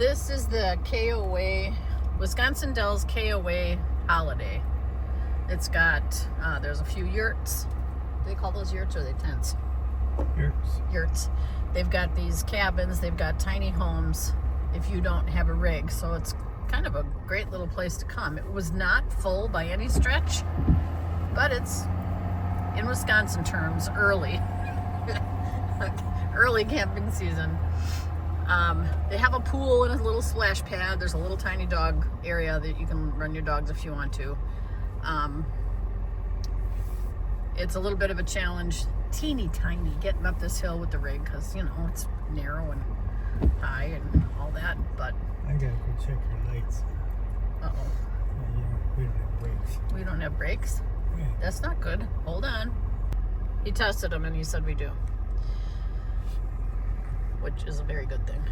This is the KOA, Wisconsin Dells KOA holiday. It's got, there's a few yurts. Do they call those yurts or are they tents? Yurts. They've got these cabins, they've got tiny homes if you don't have a rig. So it's kind of a great little place to come. It was not full by any stretch, but it's, in Wisconsin terms, early. Early camping season. They have a pool and a little splash pad. There's a little tiny dog area that you can run your dogs if you want to. It's a little bit of a challenge, teeny tiny, getting up this hill with the rig because, you know, it's narrow and high and all that, but... I gotta go check your lights. Uh-oh. Yeah, we don't have brakes. We don't have brakes? Yeah. That's not good. Hold on. He tested them and he said we do. Which is a very good thing.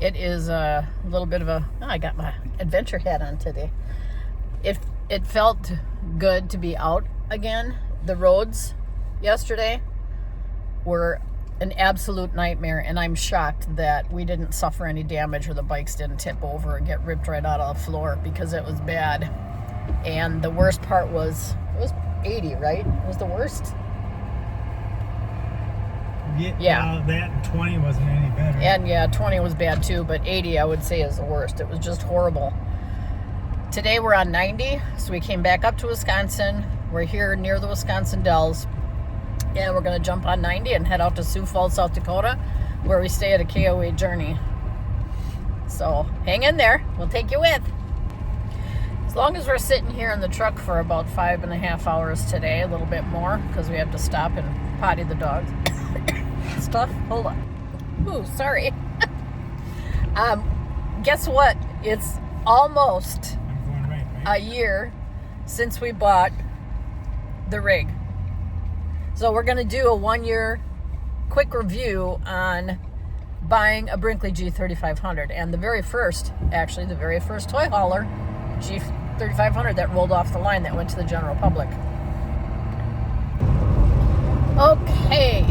It is a little bit of a... Oh, I got my adventure hat on today. It felt good to be out again. The roads yesterday were an absolute nightmare, and I'm shocked that we didn't suffer any damage or the bikes didn't tip over and get ripped right out of the floor because it was bad. And the worst part was, it was 80, right? It was the worst? Yeah. That and 20 wasn't any better. And yeah, 20 was bad too, but 80 I would say is the worst. It was just horrible. Today we're on 90, so we came back up to Wisconsin. We're here near the Wisconsin Dells. And we're going to jump on 90 and head out to Sioux Falls, South Dakota, where we stay at a KOA Journey. So hang in there. We'll take you with. As long as we're sitting here in the truck for about 5.5 hours today, a little bit more, because we have to stop and potty the dogs. Stuff. Hold on. Ooh, sorry. Guess what? It's almost a year since we bought the rig. So we're going to do a 1-year quick review on buying a Brinkley G3500. And the very first toy hauler, G3500 that rolled off the line that went to the general public. Okay,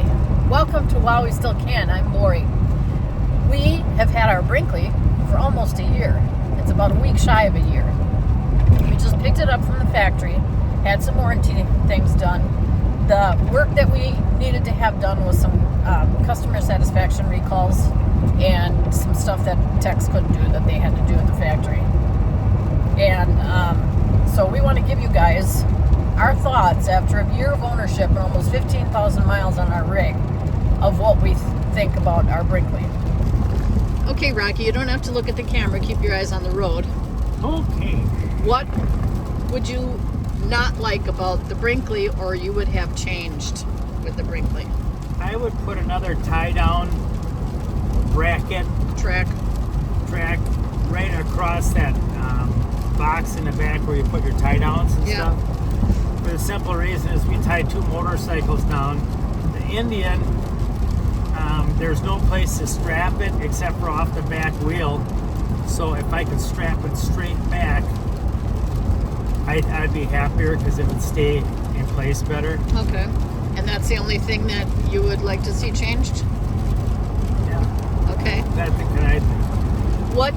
welcome to While We Still Can. I'm Lori. We have had our Brinkley for almost a year. It's about a week shy of a year. We just picked it up from the factory, had some warranty things done. The work that we needed to have done was some customer satisfaction recalls and some stuff that techs couldn't do that they had to do at the factory. And so we want to give you guys our thoughts after a year of ownership and almost 15,000 miles on our rig of what we think about our Brinkley. Okay, Rocky, you don't have to look at the camera. Keep your eyes on the road. Okay. What would you not like about the Brinkley, or you would have changed with the Brinkley? I would put another tie-down bracket Track right across that box in the back where you put your tie-downs and stuff. For the simple reason is we tied 2 motorcycles down. The Indian, there's no place to strap it except for off the back wheel. So if I could strap it straight back, I'd be happier because it would stay in place better. Okay. And that's the only thing that you would like to see changed? Yeah. Okay. That's the good idea. What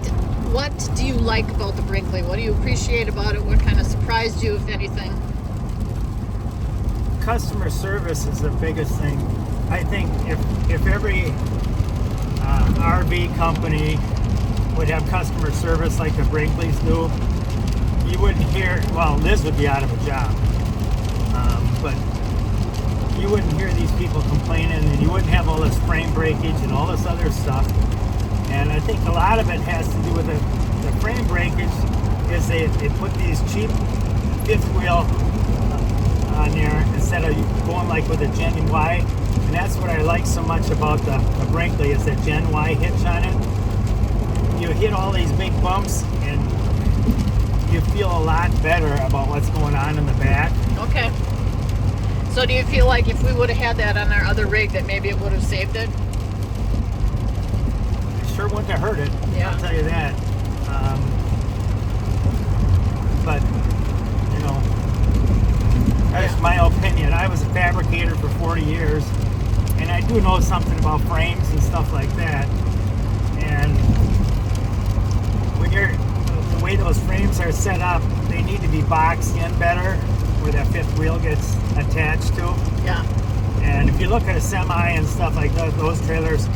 do you like about the Brinkley? What do you appreciate about it? What kind of surprised you, if anything? Customer service is the biggest thing. I think if every RV company would have customer service like the Brinkleys do, you wouldn't hear, well, Liz would be out of a job, but you wouldn't hear these people complaining, and you wouldn't have all this frame breakage and all this other stuff. And I think a lot of it has to do with the frame breakage is they put these cheap fifth wheel on there instead of going like with a Gen Y. And that's what I like so much about the Brinkley is that Gen Y hitch on it. You hit all these big bumps and you feel a lot better about what's going on in the back. Okay. So do you feel like if we would have had that on our other rig that maybe it would have saved it? It sure wouldn't have hurt it, yeah. I'll tell you that. But, you know, that's my opinion. I was a fabricator for 40 years, and I do know something about frames and stuff like that. And set up, they need to be boxed in better, where that fifth wheel gets attached to. Yeah. And if you look at a semi and stuff like that, those trailers,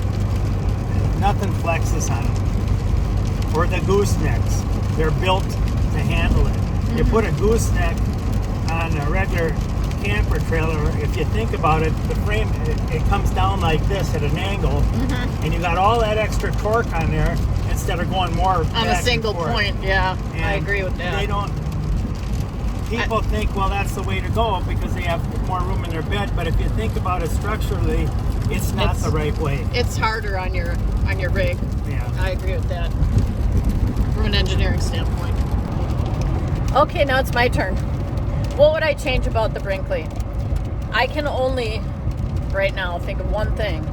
nothing flexes on them. Or the goosenecks, they're built to handle it. Mm-hmm. You put a gooseneck on a regular camper trailer, if you think about it, the frame, it comes down like this at an angle, and you got all that extra torque on there instead of going more on a single point. Yeah, and I agree with that. They don't. People think, well, that's the way to go because they have more room in their bed. But if you think about it structurally, it's not the right way. It's harder on your rig. Yeah, I agree with that from an engineering standpoint. Okay, now it's my turn. What would I change about the Brinkley? I can only, right now, think of one thing,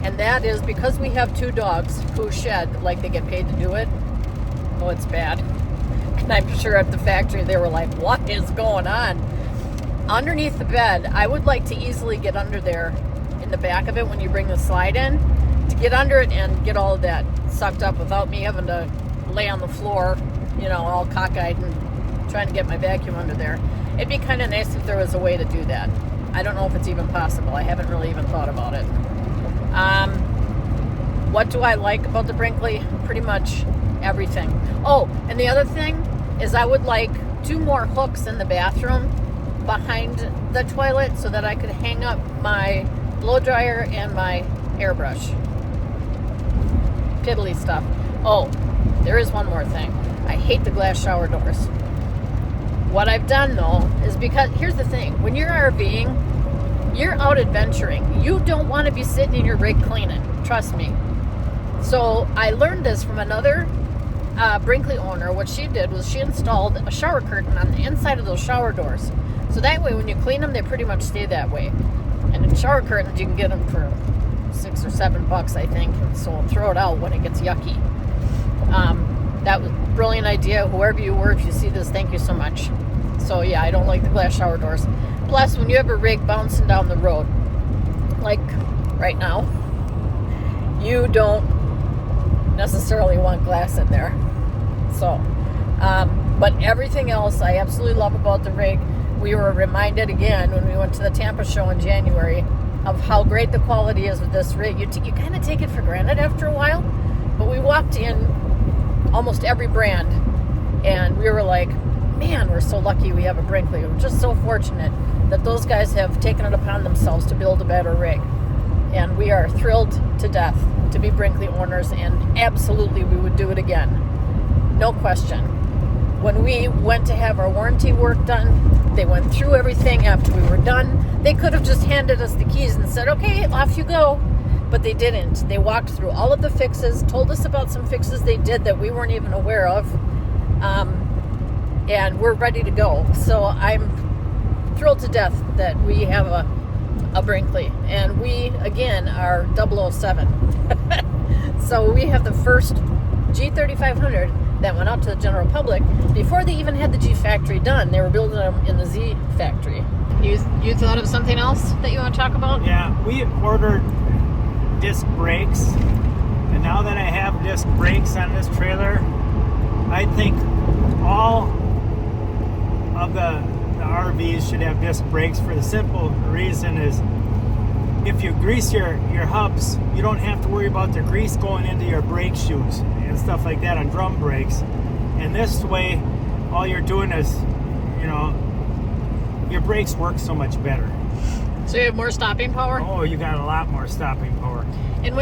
and that is because we have 2 dogs who shed like they get paid to do it. Oh, it's bad. And I'm sure at the factory they were like, what is going on? Underneath the bed, I would like to easily get under there in the back of it when you bring the slide in, to get under it and get all of that sucked up without me having to lay on the floor, all cockeyed and trying to get my vacuum under there. It'd be kind of nice if there was a way to do that. I don't know if it's even possible. I haven't really even thought about it. What do I like about the Brinkley? Pretty much everything. Oh, and the other thing is I would like 2 more hooks in the bathroom behind the toilet so that I could hang up my blow dryer and my airbrush. Piddly stuff. Oh, there is one more thing. I hate the glass shower doors. What I've done though is, because here's the thing, when you're RVing, you're out adventuring. You don't want to be sitting in your rig cleaning. Trust me. So I learned this from another Brinkley owner. What she did was she installed a shower curtain on the inside of those shower doors. So that way when you clean them, they pretty much stay that way. And in shower curtains, you can get them for $6 or $7, I think. So throw it out when it gets yucky. That was a brilliant idea. Whoever you were, if you see this, thank you so much. So yeah, I don't like the glass shower doors. Plus, when you have a rig bouncing down the road, like right now, you don't necessarily want glass in there. So, but everything else I absolutely love about the rig. We were reminded again when we went to the Tampa show in January of how great the quality is with this rig. You kind of take it for granted after a while, but we walked in almost every brand and we were like, man, we're so lucky we have a Brinkley. We're just so fortunate that those guys have taken it upon themselves to build a better rig. And we are thrilled to death to be Brinkley owners, and absolutely we would do it again. No question. When we went to have our warranty work done, they went through everything after we were done. They could have just handed us the keys and said, okay, off you go. But they didn't. They walked through all of the fixes, told us about some fixes they did that we weren't even aware of. And we're ready to go. So I'm thrilled to death that we have a Brinkley. And we, again, are 007. So we have the first G3500 that went out to the general public before they even had the G factory done. They were building them in the Z factory. You thought of something else that you want to talk about? Yeah, we ordered disc brakes, and now that I have disc brakes on this trailer, I think all of the RVs should have disc brakes, for the simple reason is if you grease your hubs, you don't have to worry about the grease going into your brake shoes and stuff like that on drum brakes. And this way, all you're doing is, your brakes work so much better. So you have more stopping power? Oh, you got a lot more stopping power. And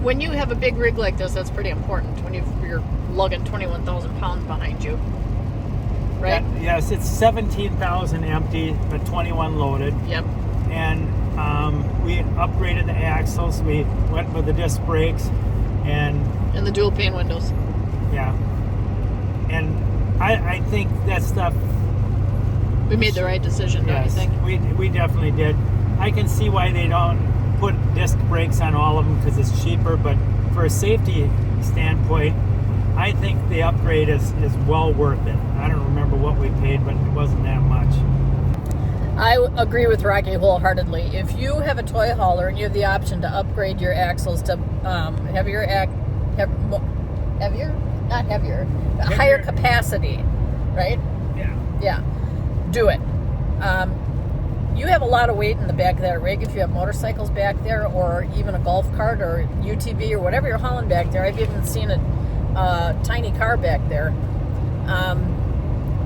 when you have a big rig like this, that's pretty important when you're lugging 21,000 pounds behind you, right? Yes, it's 17,000 empty, but 21 loaded. Yep. And we upgraded the axles. We went with the disc brakes and the dual pane windows. Yeah. And I think that stuff. We made the right decision, don't you think? We definitely did. I can see why they don't put disc brakes on all of them because it's cheaper, but for a safety standpoint, I think the upgrade is well worth it. I don't remember what we paid, but it wasn't that much. I agree with Rocky wholeheartely. If you have a toy hauler and you have the option to upgrade your axles to higher capacity, right? Yeah. Yeah. Do it. You have a lot of weight in the back of that rig if you have motorcycles back there, or even a golf cart or UTV or whatever you're hauling back there. I've even seen a tiny car back there.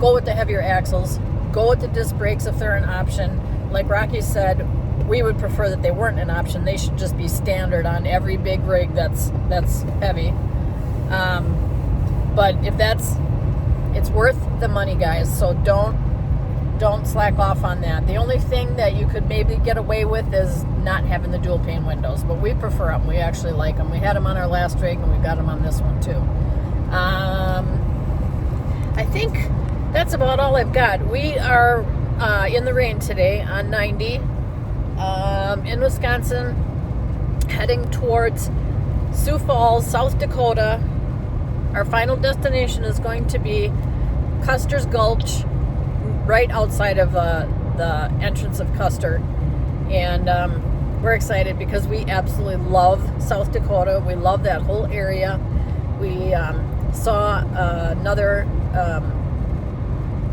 Go with the heavier axles. Go with the disc brakes if they're an option. Like Rocky said, we would prefer that they weren't an option. They should just be standard on every big rig that's heavy. But if it's worth the money, guys. So don't slack off on that. The only thing that you could maybe get away with is not having the dual pane windows, but we prefer them. We actually like them. We had them on our last rig, and we got them on this one too. I think that's about all I've got. We are in the rain today on 90 in Wisconsin, heading towards Sioux Falls, South Dakota. Our final destination is going to be Custer's Gulch, right outside of the entrance of Custer. And we're excited because we absolutely love South Dakota. We love that whole area. We saw another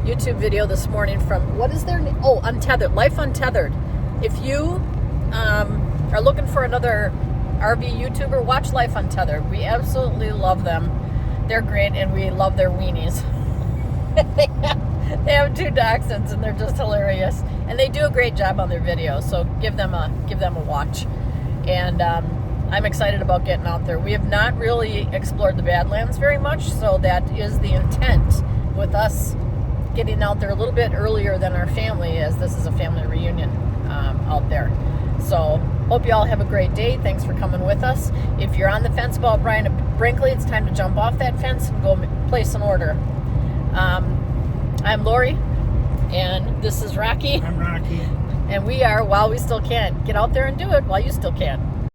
YouTube video this morning from, what is their name? Oh, Untethered, Life Untethered. If you are looking for another RV YouTuber, watch Life Untethered. We absolutely love them. They're great, and we love their weenies. They have 2 dachshunds, and they're just hilarious. And they do a great job on their videos, so give them a watch. And I'm excited about getting out there. We have not really explored the Badlands very much, so that is the intent with us getting out there a little bit earlier than our family, as this is a family reunion out there. So hope you all have a great day. Thanks for coming with us. If you're on the fence about Brian and Brinkley, it's time to jump off that fence and go place an order. I'm Lori, and this is Rocky. I'm Rocky. And we are While We Still Can. Get out there and do it while you still can.